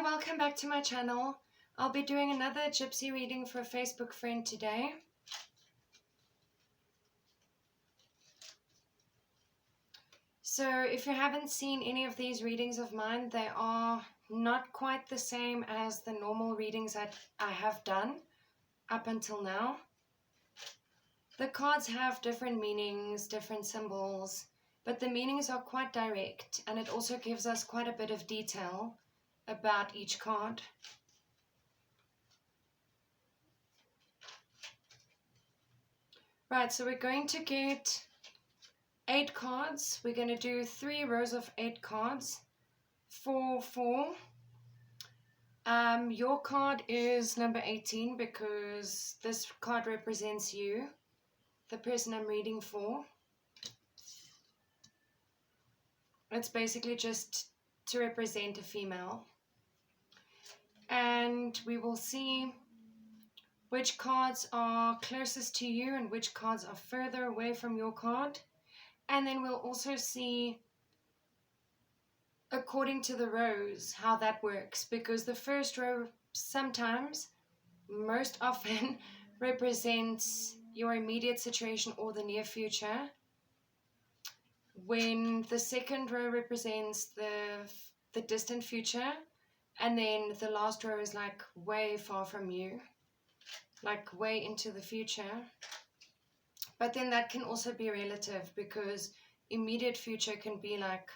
welcome back to my channel. I'll be doing another Gypsy reading for a Facebook friend today. So if you haven't seen any of these readings of mine, they are not quite the same as the normal readings that I have done up until now. The cards have different meanings, different symbols, but the meanings are quite direct, and it also gives us quite a bit of detail about each card. Right, so we're going to get 8 cards. We're going to do 3 rows of 8 cards. 4, 4. Your card is number 18 because this card represents you, the person I'm reading for. It's basically just to represent a female. And we will see which cards are closest to you and which cards are further away from your card. And then we'll also see, according to the rows, how that works. Because the first row sometimes, most often, represents your immediate situation or the near future, when the second row represents the distant future, and then the last row is like way far from you, like way into the future. But then that can also be relative, because immediate future can be like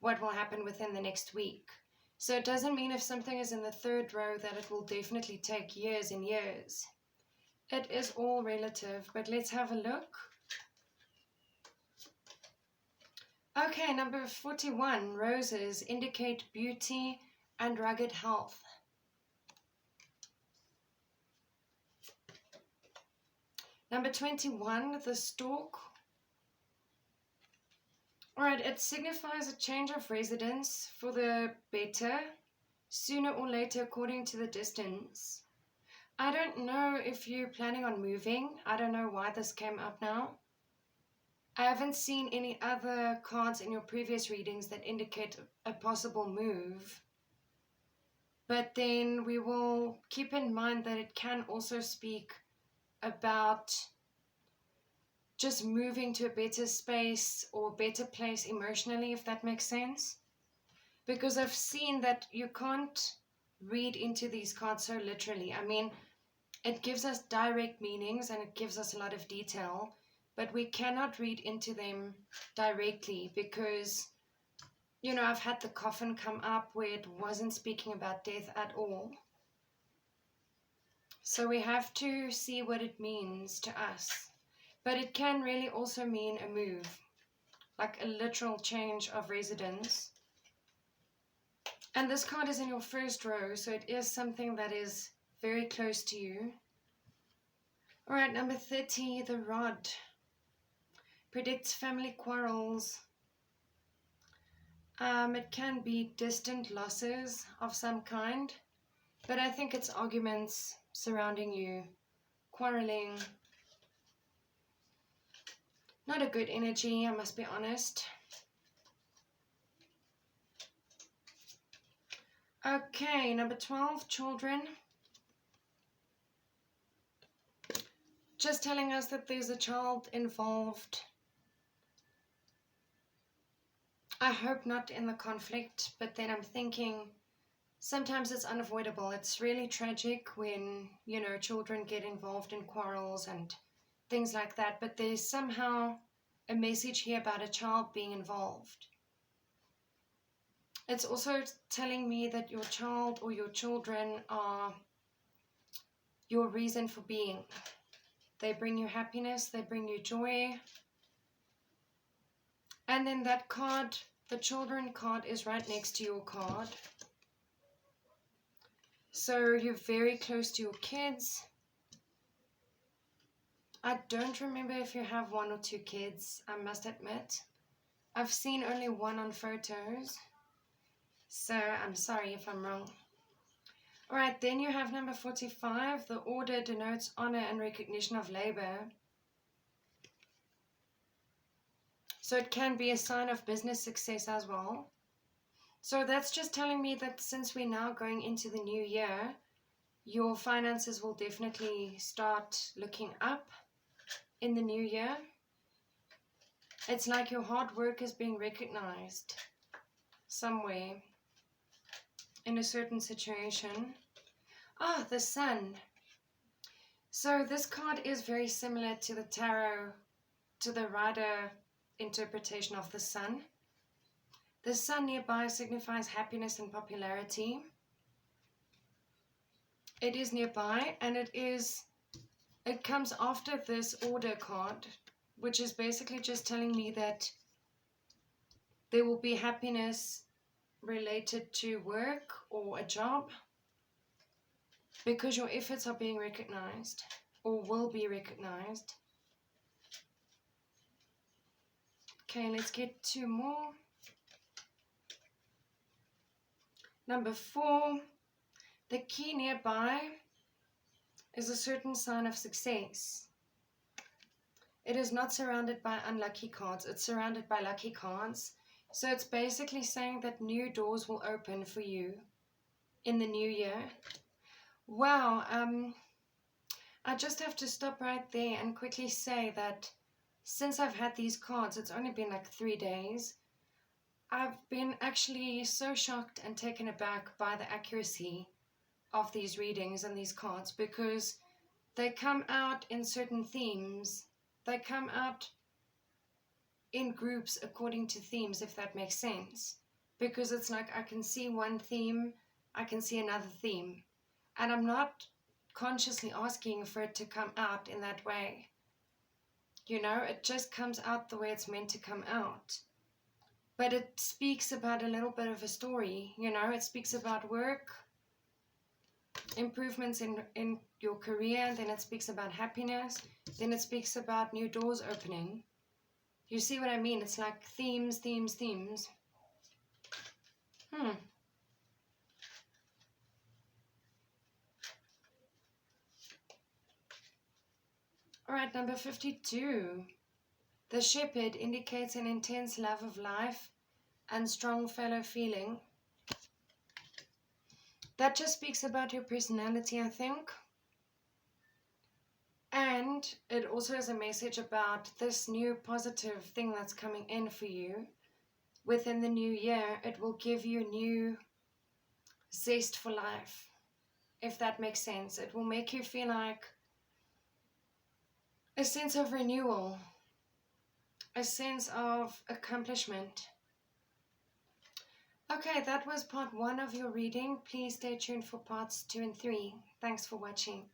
what will happen within the next week. So it doesn't mean if something is in the third row that it will definitely take years and years. It is all relative, but let's have a look. Okay, number 41, roses indicate beauty and rugged health. Number 21, the stork. Alright, it signifies a change of residence for the better, sooner or later according to the distance. I don't know if you're planning on moving. I don't know why this came up now. I haven't seen any other cards in your previous readings that indicate a possible move. But then we will keep in mind that it can also speak about just moving to a better space or better place emotionally, if that makes sense. Because I've seen that you can't read into these cards so literally. I mean, it gives us direct meanings and it gives us a lot of detail, but we cannot read into them directly because, you know, I've had the coffin come up where it wasn't speaking about death at all. So we have to see what it means to us. But it can really also mean a move, like a literal change of residence. And this card is in your first row, so it is something that is very close to you. Alright, number 30, the rod. Predicts family quarrels. It can be distant losses of some kind, but I think it's arguments surrounding you, quarreling. Not a good energy, I must be honest. Okay, number 12, children. Just telling us that there's a child involved. I hope not in the conflict, but then I'm thinking sometimes it's unavoidable. It's really tragic when, you know, children get involved in quarrels and things like that, but there's somehow a message here about a child being involved. It's also telling me that your child or your children are your reason for being. They bring you happiness, they bring you joy. And then that card, the children card, is right next to your card. So you're very close to your kids. I don't remember if you have 1 or 2 kids, I must admit. I've seen only 1 on photos, so I'm sorry if I'm wrong. Alright, then you have number 45. The order denotes honor and recognition of labor. So it can be a sign of business success as well. So that's just telling me that since we're now going into the new year, your finances will definitely start looking up in the new year. It's like your hard work is being recognized somewhere in a certain situation. Ah, the sun. So this card is very similar to the tarot, to the Rider interpretation of the sun. The sun nearby signifies happiness and popularity. It is nearby, and it comes after this order card, which is basically just telling me that there will be happiness related to work or a job because your efforts are being recognized or will be recognized. Okay, let's get 2 more. Number 4, the key nearby is a certain sign of success. It is not surrounded by unlucky cards, it's surrounded by lucky cards. So it's basically saying that new doors will open for you in the new year. Wow, I just have to stop right there and quickly say that since I've had these cards, it's only been like 3 days. I've been actually so shocked and taken aback by the accuracy of these readings and these cards, because they come out in certain themes. They come out in groups according to themes, if that makes sense. Because it's like I can see one theme, I can see another theme. And I'm not consciously asking for it to come out in that way. You know, it just comes out the way it's meant to come out. But it speaks about a little bit of a story, you know, it speaks about work, improvements in your career, then it speaks about happiness, then it speaks about new doors opening. You see what I mean? It's like themes, themes, themes. Alright, number 52. The shepherd indicates an intense love of life and strong fellow feeling. That just speaks about your personality, I think. And it also has a message about this new positive thing that's coming in for you. Within the new year, it will give you new zest for life, if that makes sense. It will make you feel like a sense of renewal, a sense of accomplishment. Okay, that was part 1 of your reading. Please stay tuned for parts 2 and 3. Thanks for watching.